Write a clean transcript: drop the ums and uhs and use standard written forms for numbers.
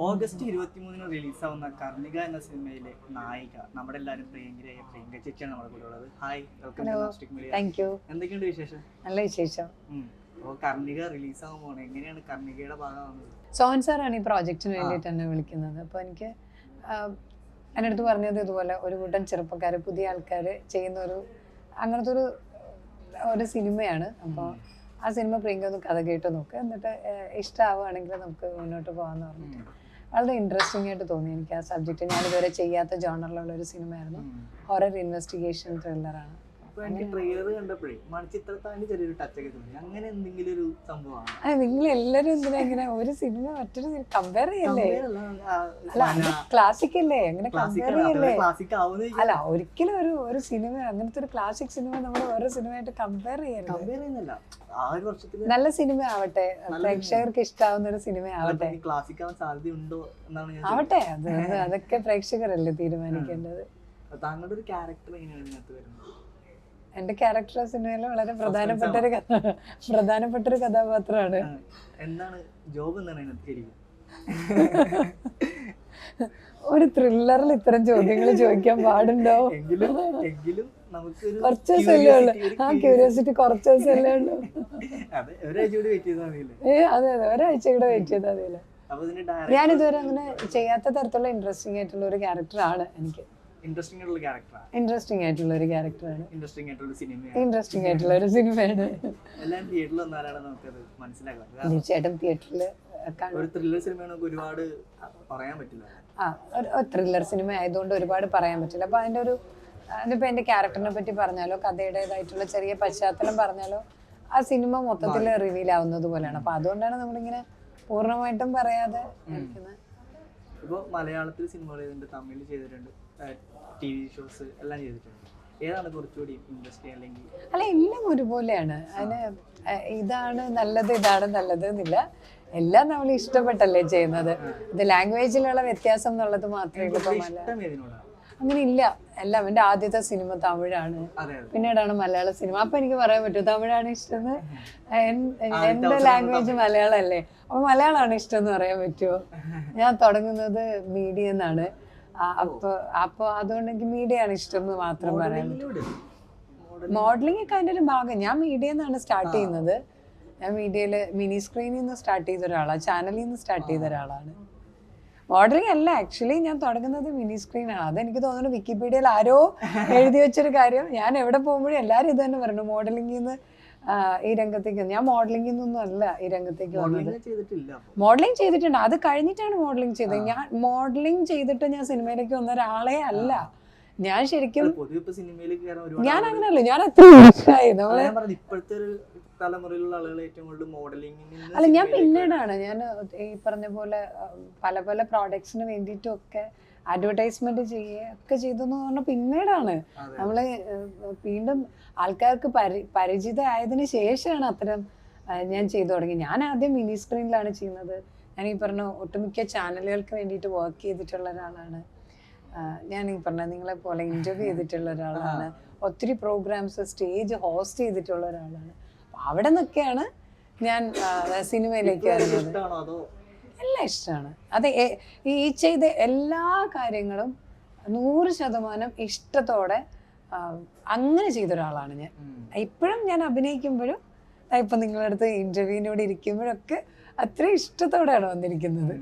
August 23 റിലീസാവുന്ന Karnika എന്ന സിനിമയിലെ നായിക നമ്മുടെ എല്ലാവരും പ്രിയങ്കരിയായ പ്രിയങ്ക ചേച്ചിയാണ് നമ്മുടെ കൂടെ ഉള്ളത്. Hi, welcome to Nastik media. എന്തൊക്കെയുണ്ട് വിശേഷം? നല്ല വിശേഷം. അപ്പോൾ കർണിക റിലീസാവാൻ പോകണം, എങ്ങനെയാണ് കർണികയുടെ ഭാഗമാകുന്നത്? സോഹൻ സാറാണ് ഈ പ്രോജക്റ്റിന് വേണ്ടിയിട്ട് എന്നെ വിളിക്കുന്നത്. അപ്പോൾ എനിക്ക് എൻ്റെ അടുത്ത് പറഞ്ഞത് ഇതുപോലെ ഒരു കൂട്ടം ചെറുപ്പക്കാർ, പുതിയ ആൾക്കാർ ചെയ്യുന്ന അങ്ങനത്തെ ഒരു സിനിമയാണ്. അപ്പോൾ ആ സിനിമ പ്രിയങ്ക ഒന്ന് കഥ കേട്ട് നോക്ക്, എന്നിട്ട് ഇഷ്ടമാവുകയാണെങ്കിൽ നമുക്ക് മുന്നോട്ട് പോകാമെന്ന് പറഞ്ഞിട്ട് വളരെ ഇൻട്രസ്റ്റിംഗ് ആയിട്ട് തോന്നി എനിക്ക് ആ സബ്ജക്റ്റ്. ഞാനിതുവരെ ചെയ്യാത്ത ജോണറിലുള്ള ഒരു സിനിമയായിരുന്നു. Horror investigation ത്രില്ലറാണ്. ട്രെയിലർ കണ്ടപ്പോഴേ മണിച്ചിത്രത്താഴ് ചെറിയൊരു ടച്ചൊക്കെ തോന്നി. അങ്ങനെ എന്തെങ്കിലും ഒരു സംഭവമാണ്? നിങ്ങൾ എല്ലാരും എന്തിനാ ഇങ്ങനെ ഒരു സിനിമ മറ്റൊരു കമ്പയർ ചെയ്യല്ലേ? അല്ല, ക്ലാസിക് അല്ലേ, അങ്ങനെ കമ്പയർ ചെയ്യല്ലേ? അല്ല, ഒരിക്കലും ഒരു സിനിമ, അങ്ങനത്തെ ഒരു ക്ലാസിക് സിനിമ നമ്മൾ ഓരോ സിനിമയായിട്ട് കമ്പയർ ചെയ്യരുത്. നല്ല സിനിമ ആവട്ടെ, പ്രേക്ഷകർക്ക് ഇഷ്ടാവുന്ന ഒരു സിനിമ ആവട്ടെ, ആവട്ടെ. അതൊക്കെ പ്രേക്ഷകരല്ലേ തീരുമാനിക്കേണ്ടത്. താങ്കളുടെ ഒരു ക്യാരക്ടർ എങ്ങനെയാണ് ഇതിനകത്ത് വരുന്നത്? എന്റെ ക്യാരക്ടർ സിനിമയിലെ വളരെ പ്രധാനപ്പെട്ട ഒരു കഥാപാത്രമാണ്. എന്താണ് ജോബ്? എന്താണ് ഒരു ത്രില്ലറിൽ ഇത്തരം ചോദ്യങ്ങൾ ചോദിക്കാൻ പാടുണ്ടോ? കുറച്ച് ദിവസമല്ലേ ഉള്ളു. ആ ക്യൂരിയോസിറ്റി കുറച്ച് ദിവസമല്ലേ ഉള്ളു. അതെ, ഒരാഴ്ച കൂടെ വെയിറ്റ് ചെയ്താൽ മതിയല്ലോ. ഞാനിതുവരെ അങ്ങനെ ചെയ്യാത്ത തരത്തിലുള്ള ഇൻട്രസ്റ്റിംഗ് ആയിട്ടുള്ള ഒരു ക്യാരക്ടറാണ് എനിക്ക്. ഇൻട്രസ്റ്റിംഗ് ആയിട്ടുള്ള ഒരു ക്യാരക്ടറാണ്. ഇൻട്രസ്റ്റിംഗ് ആയിട്ടുള്ള ഒരു സിനിമയാണ്. എല്ലാം തിയേറ്ററിൽ വന്നാലാണ് നമുക്കത് മനസ്സിലാക്കാം. തീർച്ചയായിട്ടും തിയേറ്ററിൽ ഒരു ത്രില്ലർ സിനിമയാണ്, നമുക്ക് ഒരുപാട് പറയാൻ പറ്റില്ല. ഒരു ത്രില്ലർ സിനിമ ആയതുകൊണ്ട് ഒരുപാട് പറയാൻ പറ്റില്ല. അപ്പൊ അതിപ്പോ എന്റെ ക്യാരക്ടറിനെ പറ്റി പറഞ്ഞാലോ, കഥയുടേതായിട്ടുള്ള ചെറിയ പശ്ചാത്തലം പറഞ്ഞാലോ, ആ സിനിമ മൊത്തത്തിൽ റിവീൽ ആവുന്നത് പോലെയാണ്. അപ്പൊ അതുകൊണ്ടാണ് നമ്മളിങ്ങനെ പൂർണ്ണമായിട്ടും പറയാതെ ഇരിക്കുന്നത്. ഇപ്പൊ മലയാളത്തിൽ സിനിമകൾ ചെയ്തിട്ടുണ്ട്, തമിഴിൽ ചെയ്തിട്ടുണ്ട്, TV ഷോസ് എല്ലാം ചെയ്തിട്ടുണ്ട്. ഏതാണ് കുറച്ചുകൂടി ഇൻട്രസ്റ്റിംഗ്? അല്ലെങ്കിൽ അല്ല, എല്ലാം ഒരുപോലെയാണ്. അതിന് ഇതാണ് നല്ലത് എന്നില്ല. എല്ലാം നമ്മൾ ഇഷ്ടപ്പെട്ടല്ലേ ചെയ്യുന്നത്. ഇത് ലാംഗ്വേജിലുള്ള വ്യത്യാസം എന്നുള്ളത് മാത്രമേ ഉള്ളൂ. അങ്ങനെ ഇല്ല. എല്ലാം എന്റെ ആദ്യത്തെ സിനിമ തമിഴാണ്, പിന്നീടാണ് മലയാള സിനിമ. അപ്പൊ എനിക്ക് പറയാൻ പറ്റും തമിഴാണ് ഇഷ്ടം, എന്റെ ലാംഗ്വേജ് മലയാളം അല്ലേ, അപ്പൊ മലയാളമാണ് ഇഷ്ടം എന്ന് പറയാൻ പറ്റുമോ? ഞാൻ തുടങ്ങുന്നത് മീഡിയ എന്നാണ്. അപ്പൊ അതുകൊണ്ട് എനിക്ക് മീഡിയ ആണ് ഇഷ്ടം എന്ന് മാത്രം പറയാൻ പറ്റും. മോഡലിംഗ് ഒക്കെ അതിന്റെ ഒരു ഭാഗം. ഞാൻ മീഡിയ എന്നാണ് സ്റ്റാർട്ട് ചെയ്യുന്നത്. ഞാൻ മീഡിയയില് മിനി സ്ക്രീനിൽ നിന്ന് സ്റ്റാർട്ട് ചെയ്ത ഒരാളാണ്, ചാനലിൽ നിന്ന് സ്റ്റാർട്ട് ചെയ്ത ഒരാളാണ്. മോഡലിംഗ് അല്ല, ആക്ച്വലി ഞാൻ തുടങ്ങുന്നത് മിനി സ്ക്രീനാണ്. അതെനിക്ക് തോന്നുന്നു വിക്കിപീഡിയയിൽ ആരോ എഴുതി വെച്ചൊരു കാര്യം. ഞാൻ എവിടെ പോകുമ്പോഴും എല്ലാവരും ഇത് തന്നെ പറഞ്ഞു, മോഡലിംഗിൽ നിന്ന് ഈ രംഗത്തേക്ക്. ഞാൻ മോഡലിംഗിൽ നിന്നൊന്നും അല്ല ഈ രംഗത്തേക്ക് വന്നത്. മോഡലിംഗ് ചെയ്തിട്ടുണ്ട്, അത് കഴിഞ്ഞിട്ടാണ് മോഡലിംഗ് ചെയ്തത്. ഞാൻ മോഡലിംഗ് ചെയ്തിട്ട് ഞാൻ സിനിമയിലേക്ക് വന്ന ഒരാളെ അല്ല. ഞാൻ ശരിക്കും ഞാൻ അങ്ങനെയല്ല, ഞാൻ അത്ര വർഷമായി. അല്ല, ഞാൻ പിന്നീടാണ്, ഞാൻ ഈ പറഞ്ഞ പോലെ പല പ്രോഡക്ട്സിന് വേണ്ടിയിട്ടും ഒക്കെ അഡ്വർടൈസ്മെന്റ് ഒക്കെ ചെയ്തെന്ന് പറഞ്ഞാൽ പിന്നീടാണ്. നമ്മള് വീണ്ടും ആൾക്കാർക്ക് പരിചിതമായതിനു ശേഷമാണ് അത്തരം ഞാൻ ചെയ്തു തുടങ്ങി. ഞാൻ ആദ്യം മിനി സ്ക്രീനിലാണ് ചെയ്യുന്നത്. ഞാൻ ഈ പറഞ്ഞ ഒട്ടുമിക്ക ചാനലുകൾക്ക് വേണ്ടിയിട്ട് വർക്ക് ചെയ്തിട്ടുള്ള ഒരാളാണ്. ഞാൻ ഈ പറഞ്ഞ നിങ്ങളെ പോലെ ഇന്റർവ്യൂ ചെയ്തിട്ടുള്ള ഒരാളാണ്. ഒത്തിരി പ്രോഗ്രാംസ് സ്റ്റേജ് ഹോസ്റ്റ് ചെയ്തിട്ടുള്ള ഒരാളാണ്. അവിടെ നിന്നൊക്കെയാണ് ഞാൻ സിനിമയിലേക്ക് വരുന്നത്. എല്ലാം ഇഷ്ടമാണ്. അതെ, ഈ ചെയ്ത എല്ലാ കാര്യങ്ങളും 100% ഇഷ്ടത്തോടെ അങ്ങനെ ചെയ്തൊരാളാണ് ഞാൻ. ഇപ്പോഴും ഞാൻ അഭിനയിക്കുമ്പോഴും, ഇപ്പൊ നിങ്ങളുടെ അടുത്ത് ഇന്റർവ്യൂവിനോട് ഇരിക്കുമ്പോഴൊക്കെ അത്രയും ഇഷ്ടത്തോടെയാണ് വന്നിരിക്കുന്നത്.